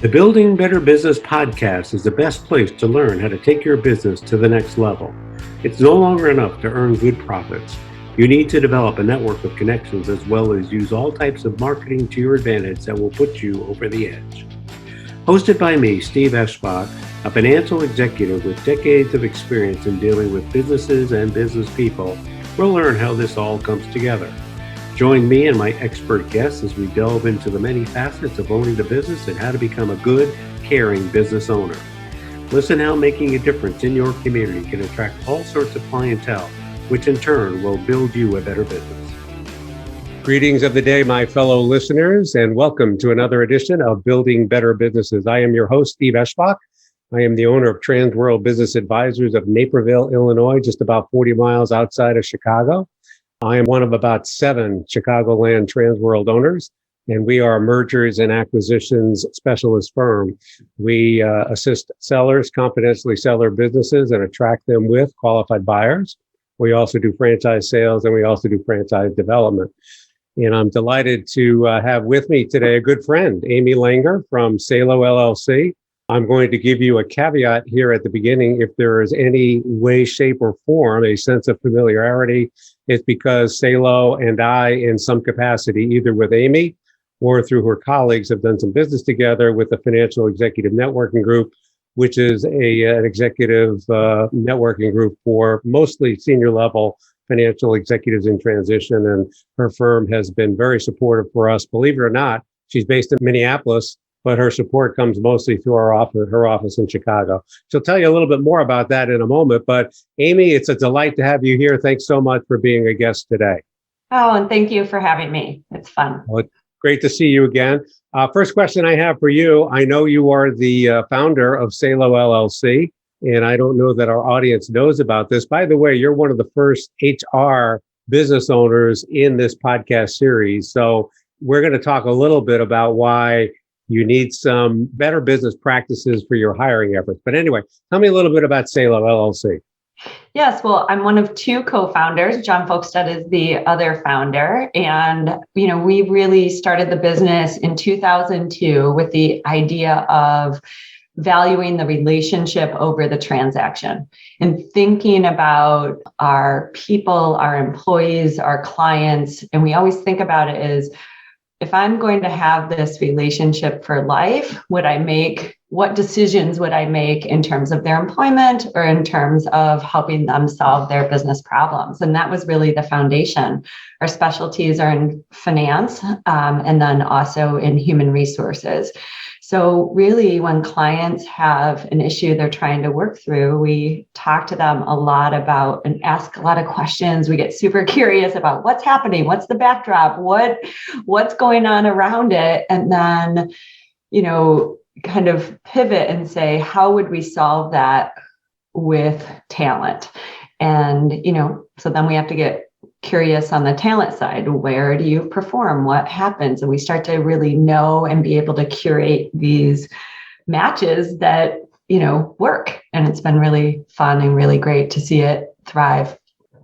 The Building Better Business podcast is the best place to learn how to take your business to the next level. It's no longer enough to earn good profits. You need to develop a network of connections as well as use all types of marketing to your advantage that will put you over the edge. Hosted by me, Steve Eschbach, a financial executive with decades of experience in dealing with businesses and business people, we'll learn how this all comes together. Join me and my expert guests as we delve into the many facets of owning the business and how to become a good, caring business owner. Listen how making a difference in your community can attract all sorts of clientele, which in turn will build you a better business. Greetings of the day, my fellow listeners, and welcome to another edition of Building Better Businesses. I am your host, Steve Eschbach. I am the owner of Transworld Business Advisors of Naperville, Illinois, just about 40 miles outside of Chicago. I am one of about 7 Chicagoland Transworld owners, and we are a mergers and acquisitions specialist firm. We assist sellers confidentially sell their businesses and attract them with qualified buyers. We also do franchise sales, and we also do franchise development. And I'm delighted to have with me today a good friend, Amy Langer from Salo Llc. I'm going to give you a caveat here at the beginning. If there is any way, shape, or form a sense of familiarity, it's because Salo and I, in some capacity, either with Amy or through her colleagues, have done some business together with the Financial Executive Networking Group, which is an executive networking group for mostly senior level financial executives in transition. And her firm has been very supportive for us. Believe it or not, she's based in Minneapolis, but her support comes mostly through her office in Chicago. She'll tell you a little bit more about that in a moment. But Amy, it's a delight to have you here. Thanks so much for being a guest today. Oh, and thank you for having me. It's fun. Well, great to see you again. First question I have for you. I know you are the founder of Salo Llc, and I don't know that our audience knows about this. By the way, you're one of the first HR business owners in this podcast series. So we're going to talk a little bit about why you need some better business practices for your hiring efforts. But anyway, tell me a little bit about Salo Llc. Yes, well, I'm one of 2 co-founders. John Folkstead is the other founder. And, we really started the business in 2002 with the idea of valuing the relationship over the transaction and thinking about our people, our employees, our clients. And we always think about it as, if I'm going to have this relationship for life, what decisions would I make in terms of their employment or in terms of helping them solve their business problems? And that was really the foundation. Our specialties are in finance and then also in human resources. So really, when clients have an issue they're trying to work through, we talk to them a lot about and ask a lot of questions. We get super curious about what's happening, what's the backdrop, what's going on around it, and then, kind of pivot and say, how would we solve that with talent? And, so then we have to get curious on the talent side. Where do you perform? What happens? And we start to really know and be able to curate these matches that, work. And it's been really fun and really great to see it thrive.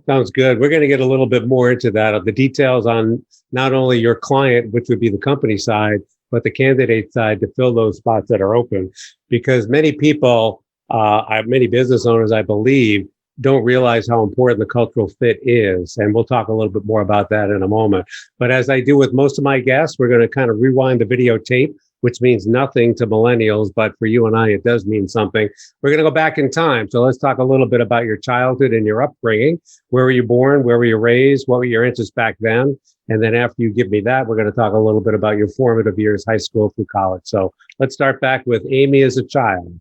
Sounds good. We're going to get a little bit more into that, of the details on not only your client, which would be the company side, but the candidate side to fill those spots that are open. Because many people, many business owners, I believe, don't realize how important the cultural fit is. And we'll talk a little bit more about that in a moment. But as I do with most of my guests, we're going to kind of rewind the videotape, which means nothing to millennials, but for you and I, it does mean something. We're going to go back in time. So let's talk a little bit about your childhood and your upbringing. Where were you born? Where were you raised? What were your interests back then? And then after you give me that, we're going to talk a little bit about your formative years, high school through college. So let's start back with Amy as a child.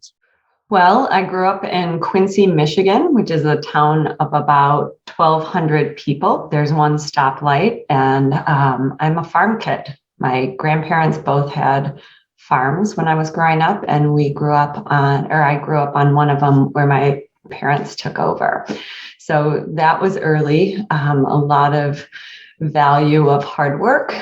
Well, I grew up in Quincy, Michigan, which is a town of about 1,200 people. There's one stoplight, and I'm a farm kid. My grandparents both had farms when I was growing up, and I grew up on one of them where my parents took over. So that was early. A lot of value of hard work,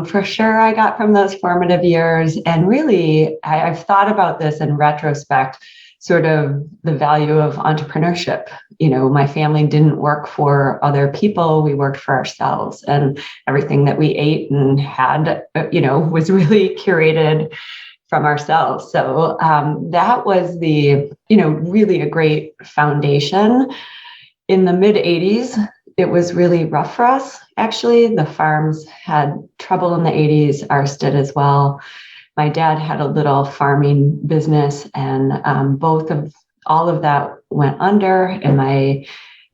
for sure, I got from those formative years. And really, I've thought about this in retrospect, sort of the value of entrepreneurship. My family didn't work for other people. We worked for ourselves, and everything that we ate and had, was really curated from ourselves. So that was really a great foundation. In the mid 80s, it was really rough for us. Actually, the farms had trouble in the 80s, ours did as well. My dad had a little farming business, and all of that went under, and my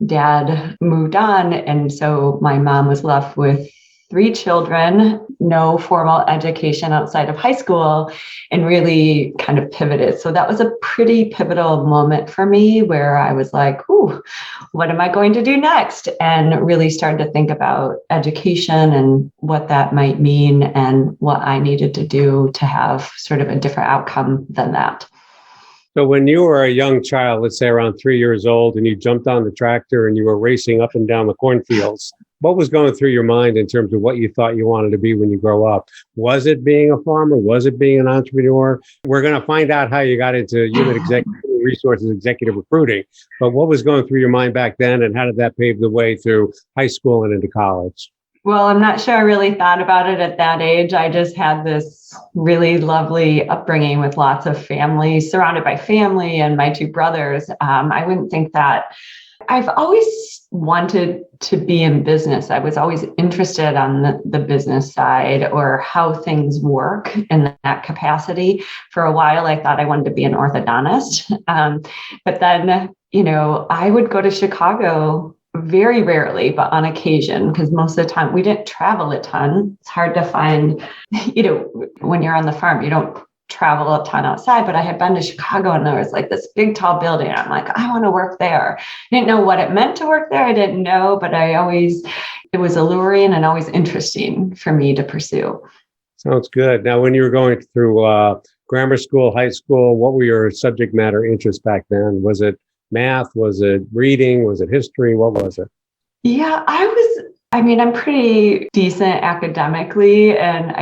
dad moved on. And so my mom was left with 3 children, no formal education outside of high school, and really kind of pivoted. So that was a pretty pivotal moment for me where I was like, ooh, what am I going to do next? And really started to think about education and what that might mean and what I needed to do to have sort of a different outcome than that. So when you were a young child, let's say around 3 years old, and you jumped on the tractor and you were racing up and down the cornfields, what was going through your mind in terms of what you thought you wanted to be when you grow up? Was it being a farmer? Was it being an entrepreneur? We're going to find out how you got into human resources, executive recruiting. But what was going through your mind back then, and how did that pave the way through high school and into college? Well, I'm not sure I really thought about it at that age. I just had this really lovely upbringing with lots of family, surrounded by family and my 2 brothers. I wouldn't think that. I've always wanted to be in business. I was always interested on the business side or how things work in that capacity. For a while, I thought I wanted to be an orthodontist. But then, I would go to Chicago very rarely, but on occasion, because most of the time we didn't travel a ton. It's hard to find, when you're on the farm, you don't travel a ton outside, but I had been to Chicago and there was like this big tall building. I'm like, I want to work there. I didn't know what it meant to work there. I didn't know, but it was alluring and always interesting for me to pursue. Sounds good. Now, when you were going through grammar school, high school, what were your subject matter interests back then? Was it math? Was it reading? Was it history? What was it? Yeah, I'm pretty decent academically, and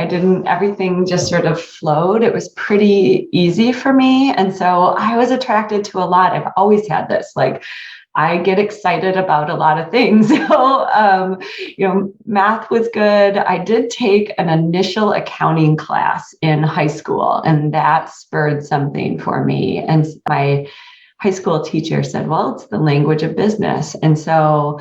everything just sort of flowed. It was pretty easy for me. And so I was attracted to a lot. I've always had this, like, I get excited about a lot of things. So, math was good. I did take an initial accounting class in high school, and that spurred something for me. And my high school teacher said, well, it's the language of business. And so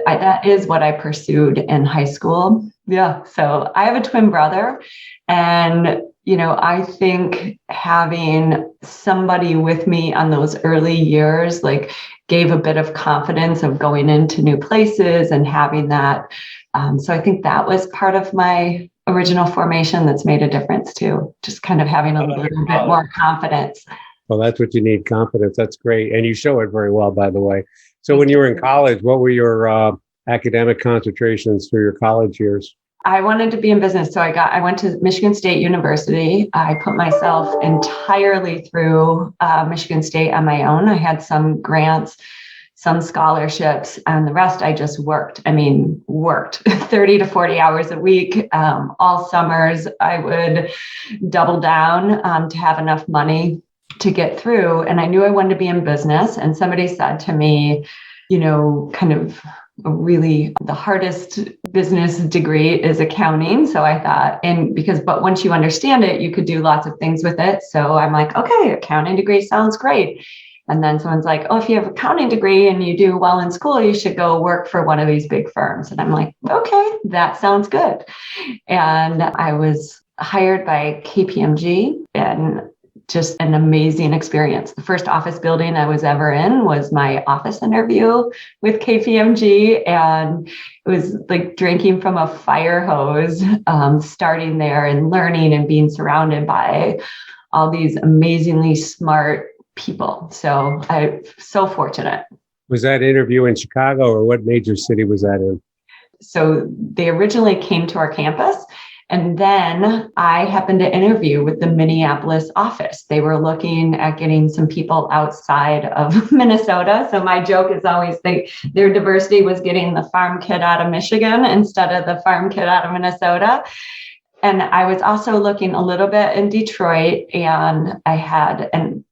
that is what I pursued in high school. Yeah. So I have a twin brother, and, I think having somebody with me on those early years, like, gave a bit of confidence of going into new places and having that. So I think that was part of my original formation that's made a difference too. Just kind of having a little bit more confidence. Well, that's what you need, confidence. That's great. And you show it very well, by the way. So when you were in college, what were your academic concentrations through your college years? I wanted to be in business. So I went to Michigan State University. I put myself entirely through Michigan State on my own. I had some grants, some scholarships, and the rest I just worked. Worked 30 to 40 hours a week. All summers, I would double down to have enough money to get through. And I knew I wanted to be in business. And somebody said to me, kind of really the hardest business degree is accounting. So I thought, but once you understand it, you could do lots of things with it. So I'm like, okay, accounting degree sounds great. And then someone's like, oh, if you have an accounting degree and you do well in school, you should go work for one of these big firms. And I'm like, okay, that sounds good. And I was hired by KPMG, and just an amazing experience. The first office building I was ever in was my office interview with KPMG. And it was like drinking from a fire hose, starting there and learning and being surrounded by all these amazingly smart people. So I'm so fortunate. Was that interview in Chicago, or what major city was that in? So they originally came to our campus. And then I happened to interview with the Minneapolis office. They were looking at getting some people outside of Minnesota. So my joke is always their diversity was getting the farm kid out of Michigan instead of the farm kid out of Minnesota. And I was also looking a little bit in Detroit, and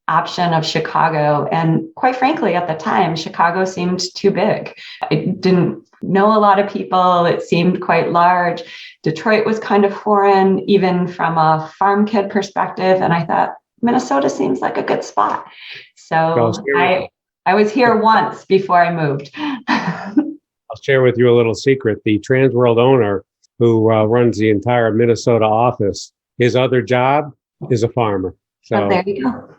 option of Chicago. And quite frankly, at the time, Chicago seemed too big. I didn't know a lot of people. It seemed quite large. Detroit was kind of foreign, even from a farm kid perspective. And I thought, Minnesota seems like a good spot. So I was here once before I moved. I'll share with you a little secret. The Transworld owner who runs the entire Minnesota office, his other job is a farmer. So there you go.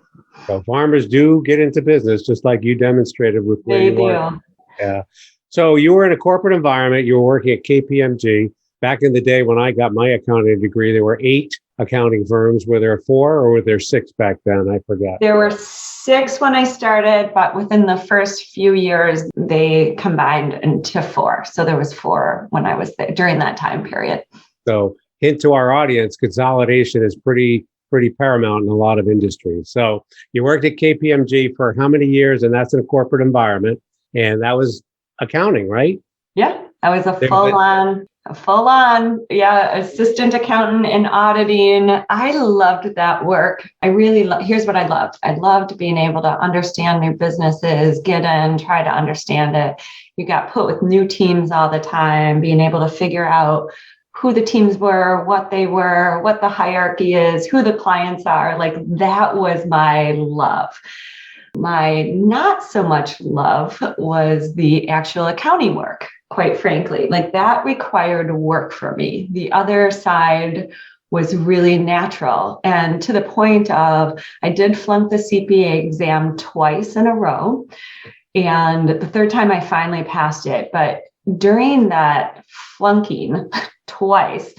So farmers do get into business, just like you demonstrated with where you are. Yeah. So you were in a corporate environment. You were working at KPMG. Back in the day when I got my accounting degree, there were 8 accounting firms. Were there 4 or were there 6 back then? I forgot. There were 6 when I started, but within the first few years, they combined into 4. So there was 4 when I was there during that time period. So hint to our audience, consolidation is pretty paramount in a lot of industries. So you worked at KPMG for how many years? And that's in a corporate environment. And that was accounting, right? Yeah, I was a full on, assistant accountant in auditing. I loved that work. I really, here's what I loved. I loved being able to understand new businesses, get in, try to understand it. You got put with new teams all the time, being able to figure out who the teams were, what they were, what the hierarchy is, who the clients are. Like that was my love. My not so much love was the actual accounting work, quite frankly. Like that required work for me. The other side was really natural. And to the point of, I did flunk the CPA exam twice in a row. And the third time I finally passed it. But during that flunking twice,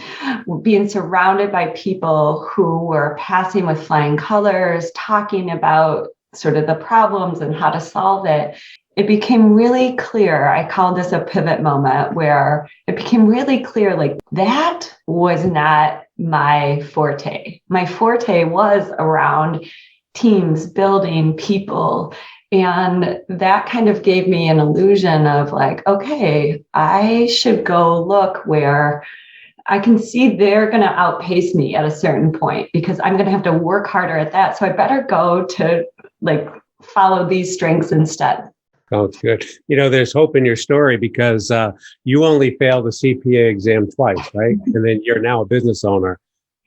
being surrounded by people who were passing with flying colors, talking about sort of the problems and how to solve it, it became really clear. I call this a pivot moment where it became really clear, like that was not my forte. My forte was around teams, building people. And that kind of gave me an illusion of like, okay, I should go look where I can see they're going to outpace me at a certain point because I'm going to have to work harder at that. So I better go to like follow these strengths instead. Oh, it's good. You know, there's hope in your story because you only failed the CPA exam twice, right? And then you're now a business owner.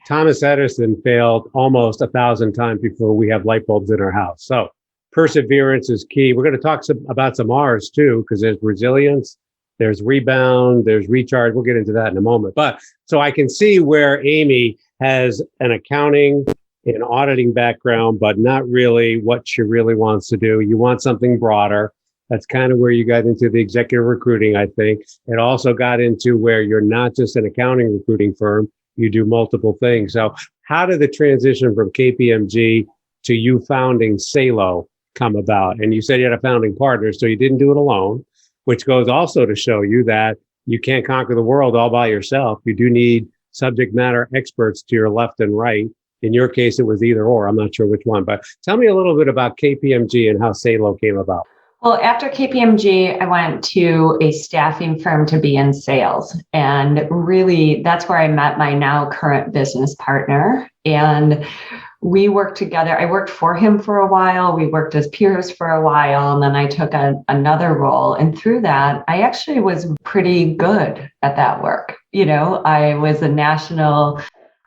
Thomas Edison failed almost 1,000 times before we have light bulbs in our house. So perseverance is key. We're going to talk about some R's too, because there's resilience, there's rebound, there's recharge. We'll get into that in a moment. But so I can see where Amy has an accounting and auditing background, but not really what she really wants to do. You want something broader. That's kind of where you got into the executive recruiting, I think. It also got into where you're not just an accounting recruiting firm, you do multiple things. So how did the transition from KPMG to you founding Salo come about? And you said you had a founding partner, so you didn't do it alone, which goes also to show you that you can't conquer the world all by yourself. You do need subject matter experts to your left and right. In your case, it was either or. I'm not sure which one, but tell me a little bit about KPMG and how Salo came about. Well, after KPMG, I went to a staffing firm to be in sales. And really, that's where I met my now current business partner. And we worked together. I worked for him for a while. We worked as peers for a while. And then I took another role. And through that, I actually was pretty good at that work. You know, I was a national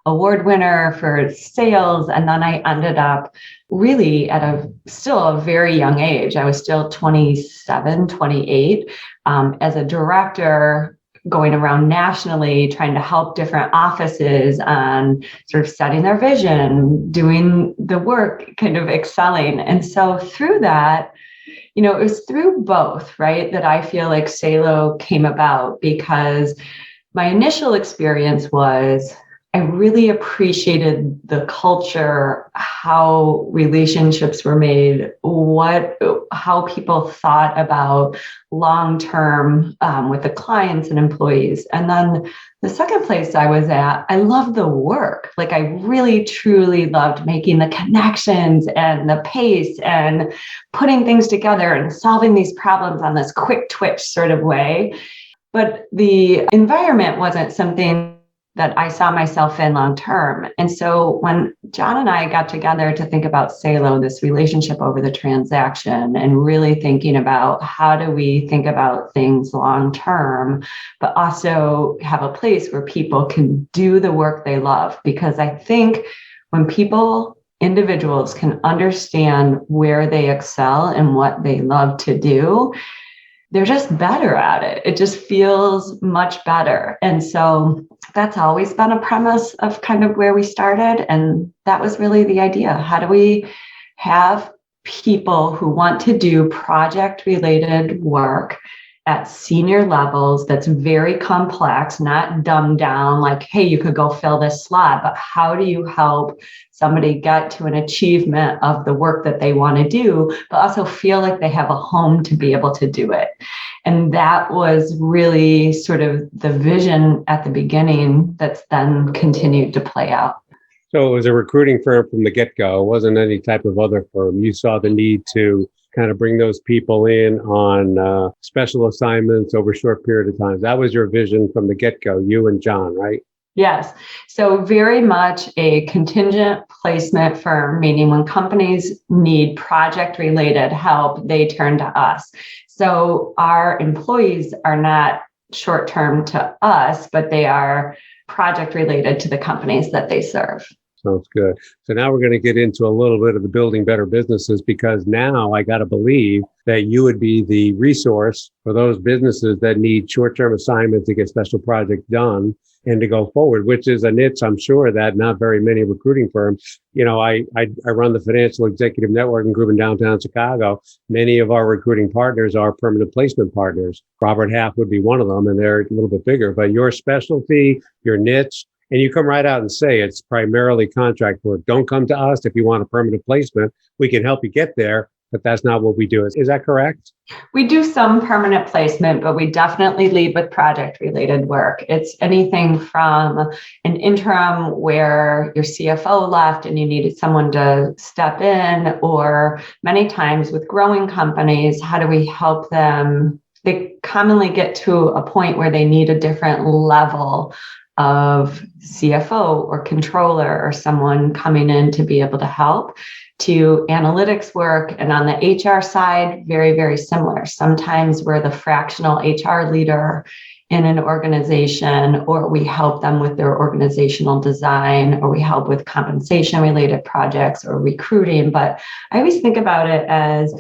award winner for sales. And then I ended up really at still a very young age. I was still 27, 28, as a director going around nationally, trying to help different offices on sort of setting their vision, doing the work, kind of excelling. And so through that, you know, it was through both, right, that I feel like Salo came about, because my initial experience was I really appreciated the culture, how relationships were made, how people thought about long-term with the clients and employees. And then the second place I was at, I loved the work. Like I really, truly loved making the connections and the pace and putting things together and solving these problems on this quick twitch sort of way. But the environment wasn't something that I saw myself in long term. And so when John and I got together to think about Salo, this relationship over the transaction, and really thinking about how do we think about things long term, but also have a place where people can do the work they love. Because I think when individuals can understand where they excel and what they love to do, they're just better at it. It just feels much better. And so that's always been a premise of kind of where we started. And that was really the idea. How do we have people who want to do project-related work at senior levels that's very complex, not dumbed down, like, hey, you could go fill this slot, but how do you help somebody get to an achievement of the work that they want to do, but also feel like they have a home to be able to do it? And that was really sort of the vision at the beginning that's then continued to play out. So it was a recruiting firm from the get-go. It wasn't any type of other firm. You saw the need to kind of bring those people in on special assignments over a short period of time. That was your vision from the get-go, you and John, right? Yes. So very much a contingent placement firm, meaning when companies need project-related help, they turn to us. So our employees are not short-term to us, but they are project-related to the companies that they serve. Sounds good. So now we're going to get into a little bit of the building better businesses, because now I got to believe that you would be the resource for those businesses that need short-term assignments to get special projects done and to go forward, which is a niche, I'm sure, that not very many recruiting firms. You know, I run the Financial Executive Networking Group in downtown Chicago. Many of our recruiting partners are permanent placement partners. Robert Half would be one of them, and they're a little bit bigger. But your specialty, your niche, and you come right out and say it's primarily contract work. Don't come to us if you want a permanent placement. We can help you get there, but that's not what we do. Is that correct? We do some permanent placement, but we definitely lead with project-related work. It's anything from an interim where your CFO left and you needed someone to step in, or many times with growing companies, how do we help them? They commonly get to a point where they need a different level of CFO or controller or someone coming in to be able to help, to analytics work. And on the HR side, very, very similar. Sometimes we're the fractional HR leader in an organization, or we help them with their organizational design, or we help with compensation related projects or recruiting. But I always think about it as,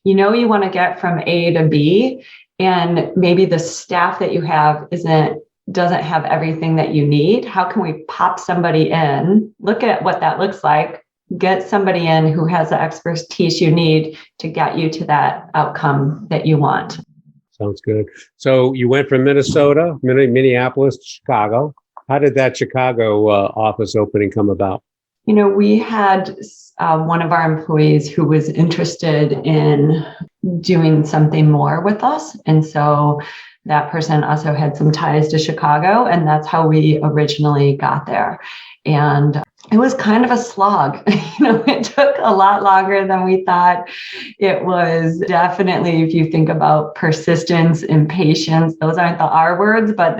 you want to get from A to B, and maybe the staff that you have doesn't have everything that you need. How can we pop somebody in, look at what that looks like, get somebody in who has the expertise you need to get you to that outcome that you want? Sounds good. So you went from Minneapolis to Chicago. How did that Chicago office opening come about? We had one of our employees who was interested in doing something more with us. And so that person also had some ties to Chicago, and that's how we originally got there. And it was kind of a slog. It took a lot longer than we thought. It was definitely, if you think about persistence and patience, those aren't the R words, but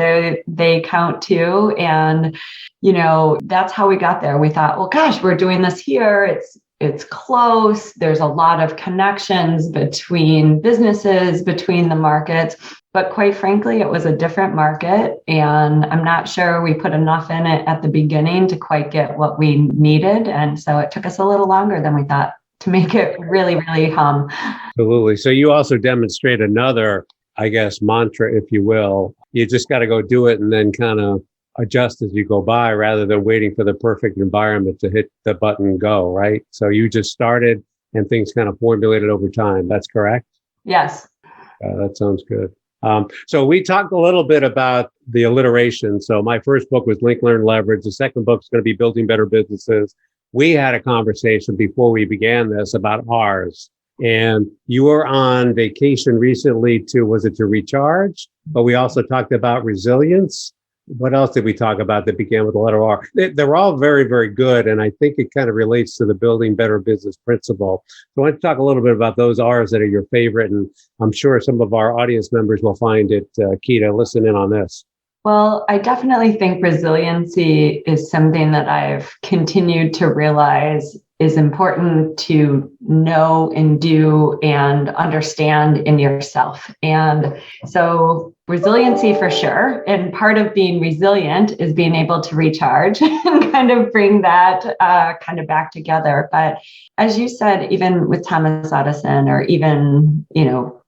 they count too. And, that's how we got there. We thought, well, gosh, we're doing this here. It's close. There's a lot of connections between businesses, between the markets. But quite frankly, it was a different market. And I'm not sure we put enough in it at the beginning to quite get what we needed. And so it took us a little longer than we thought to make it really, really hum. Absolutely. So you also demonstrate another, I guess, mantra, if you will. You just got to go do it and then kind of adjust as you go by, rather than waiting for the perfect environment to hit the button and go, right? So you just started and things kind of formulated over time. That's correct? Yes. That sounds good. So we talked a little bit about the alliteration. So my first book was Link, Learn, Leverage. The second book is going to be Building Better Businesses. We had a conversation before we began this about R's. And you were on vacation recently to recharge? But we also talked about resilience. What else did we talk about that began with the letter R? They're all very, very good. And I think it kind of relates to the building better business principle. So I want to talk a little bit about those R's that are your favorite. And I'm sure some of our audience members will find it key to listen in on this. Well, I definitely think resiliency is something that I've continued to realize is important to know and do and understand in yourself. And so resiliency for sure. And part of being resilient is being able to recharge and kind of bring that kind of back together. But as you said, even with Thomas Edison or even,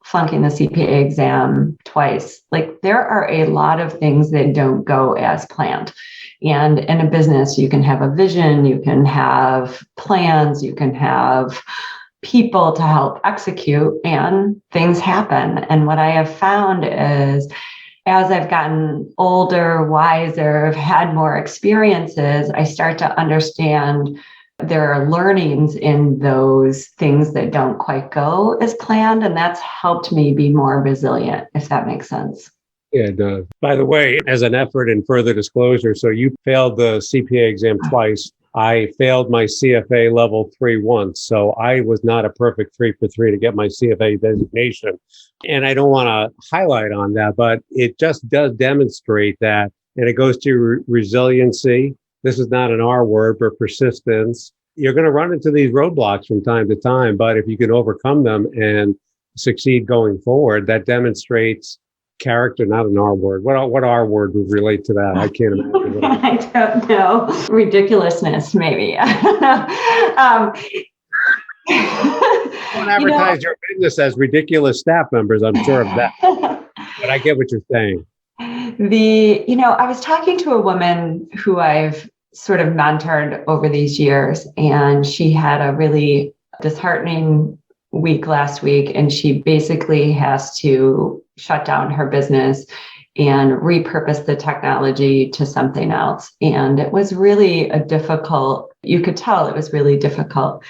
flunking the CPA exam twice, like there are a lot of things that don't go as planned. And in a business, you can have a vision, you can have plans, you can have people to help execute, and things happen. And what I have found is as I've gotten older, wiser, had more experiences, I start to understand there are learnings in those things that don't quite go as planned. And that's helped me be more resilient, if that makes sense. Yeah, it does. By the way, as an effort in further disclosure, so you failed the CPA exam twice. I failed my CFA level 3 once. So I was not a perfect 3 for 3 to get my CFA designation. And I don't want to highlight on that, but it just does demonstrate that. And it goes to resiliency. This is not an R word, but persistence. You're going to run into these roadblocks from time to time, but if you can overcome them and succeed going forward, that demonstrates character, not an R word. What R word would relate to that? I can't imagine. I don't know. Ridiculousness, maybe. Don't advertise your business as ridiculous staff members. I'm sure of that. But I get what you're saying. I was talking to a woman who I've sort of mentored over these years, and she had a really disheartening week last week, and she basically has to shut down her business and repurpose the technology to something else. And it was really you could tell it was really difficult.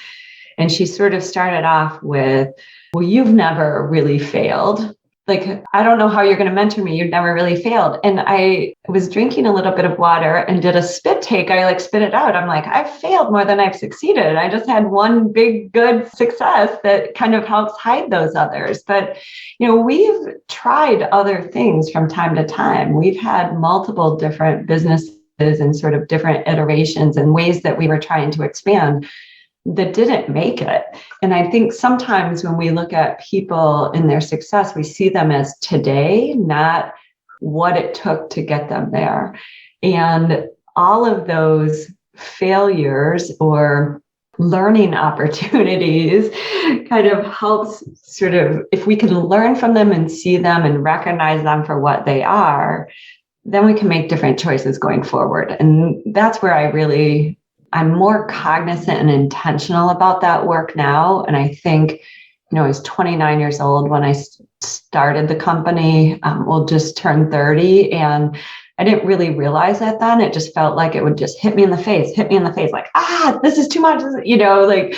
And she sort of started off with, well, you've never really failed. Like, I don't know how you're going to mentor me. You've never really failed. And I was drinking a little bit of water and did a spit take. I spit it out. I'm like, I've failed more than I've succeeded. I just had one big, good success that kind of helps hide those others. But, we've tried other things from time to time. We've had multiple different businesses and sort of different iterations and ways that we were trying to expand that didn't make it. And I think sometimes when we look at people in their success, we see them as today, not what it took to get them there. And all of those failures or learning opportunities kind of helps sort of, if we can learn from them and see them and recognize them for what they are, then we can make different choices going forward. And that's where I'm more cognizant and intentional about that work now. And I think, I was 29 years old when I started the company. We'll just turn 30. And I didn't really realize that then. It just felt like it would just hit me in the face, like, this is too much, like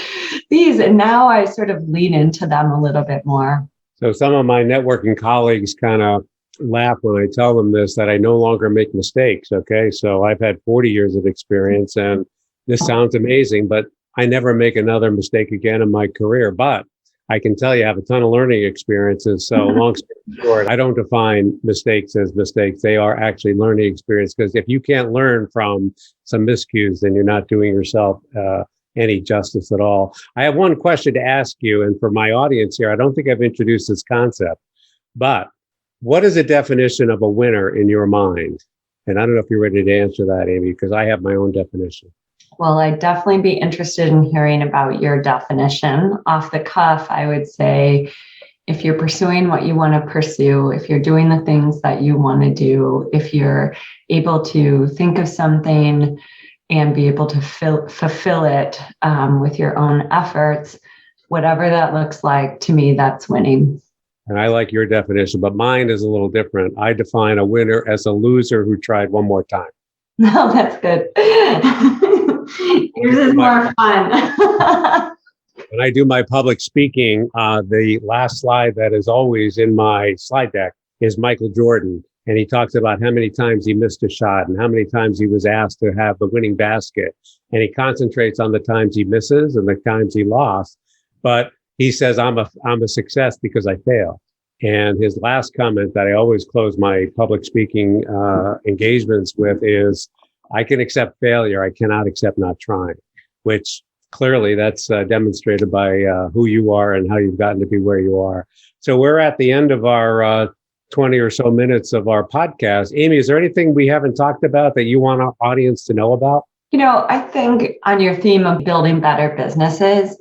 these. And now I sort of lean into them a little bit more. So some of my networking colleagues kind of laugh when I tell them this, that I no longer make mistakes. Okay. So I've had 40 years of experience, and this sounds amazing, but I never make another mistake again in my career. But I can tell you I have a ton of learning experiences. So long story short, I don't define mistakes as mistakes. They are actually learning experience, because if you can't learn from some miscues, then you're not doing yourself any justice at all. I have one question to ask you. And for my audience here, I don't think I've introduced this concept, but what is the definition of a winner in your mind? And I don't know if you're ready to answer that, Amy, because I have my own definition. Well, I'd definitely be interested in hearing about your definition. Off the cuff, I would say, if you're pursuing what you want to pursue, if you're doing the things that you want to do, if you're able to think of something and be able to fulfill it with your own efforts, whatever that looks like, to me, that's winning. And I like your definition, but mine is a little different. I define a winner as a loser who tried one more time. No, that's good. Yours is more fun. When I do my public speaking, the last slide that is always in my slide deck is Michael Jordan. And he talks about how many times he missed a shot and how many times he was asked to have the winning basket. And he concentrates on the times he misses and the times he lost. But he says, I'm a success because I failed. And his last comment that I always close my public speaking engagements with is, I can accept failure. I cannot accept not trying, which clearly that's demonstrated by who you are and how you've gotten to be where you are. So we're at the end of our 20 or so minutes of our podcast. Amy, is there anything we haven't talked about that you want our audience to know about? I think on your theme of building better businesses,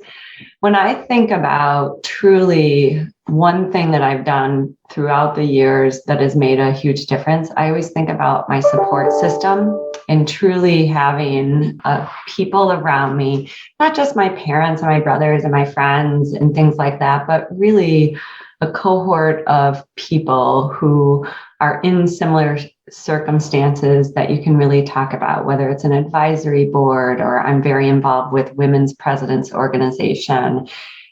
when I think about truly one thing that I've done throughout the years that has made a huge difference, I always think about my support system and truly having people around me, not just my parents and my brothers and my friends and things like that, but really a cohort of people who are in similar circumstances that you can really talk about, whether it's an advisory board or I'm very involved with Women's Presidents Organization.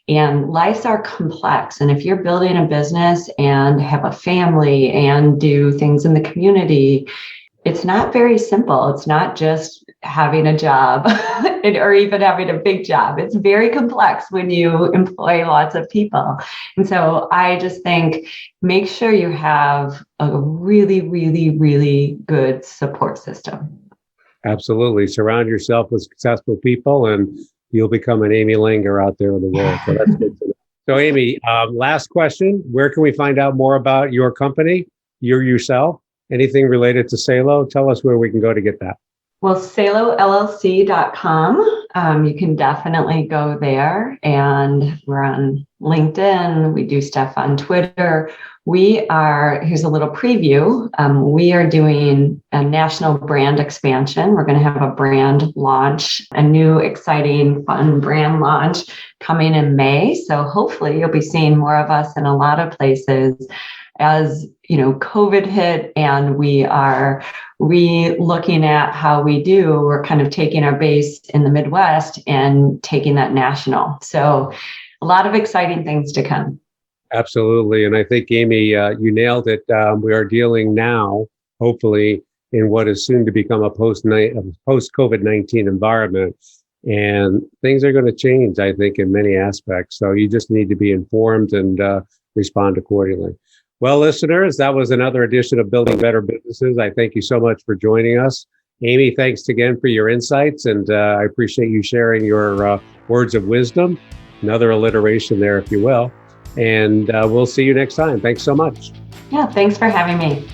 And lives are complex. And if you're building a business and have a family and do things in the community, it's not very simple. It's not just having a job or even having a big job. It's very complex when you employ lots of people. And so I just think, make sure you have a really, really, really good support system. Absolutely. Surround yourself with successful people and you'll become an Amy Langer out there in the world. So that's good to know. So Amy, last question. Where can we find out more about your company, yourself? Anything related to Salo? Tell us where we can go to get that. Well, SaloLLC.com. You can definitely go there, and we're on LinkedIn. We do stuff on Twitter. Here's a little preview. We are doing a national brand expansion. We're going to have a brand launch, a new, exciting, fun brand launch coming in May. So hopefully you'll be seeing more of us in a lot of places as COVID hit and we are re-looking at how we do. We're kind of taking our base in the Midwest and taking that national. So a lot of exciting things to come. Absolutely. And I think, Amy, you nailed it. We are dealing now, hopefully, in what is soon to become a post-COVID-19 environment. And things are going to change, I think, in many aspects. So you just need to be informed and respond accordingly. Well, listeners, that was another edition of Building Better Businesses. I thank you so much for joining us. Amy, thanks again for your insights, and I appreciate you sharing your words of wisdom. Another alliteration there, if you will. And we'll see you next time. Thanks so much. Yeah, thanks for having me.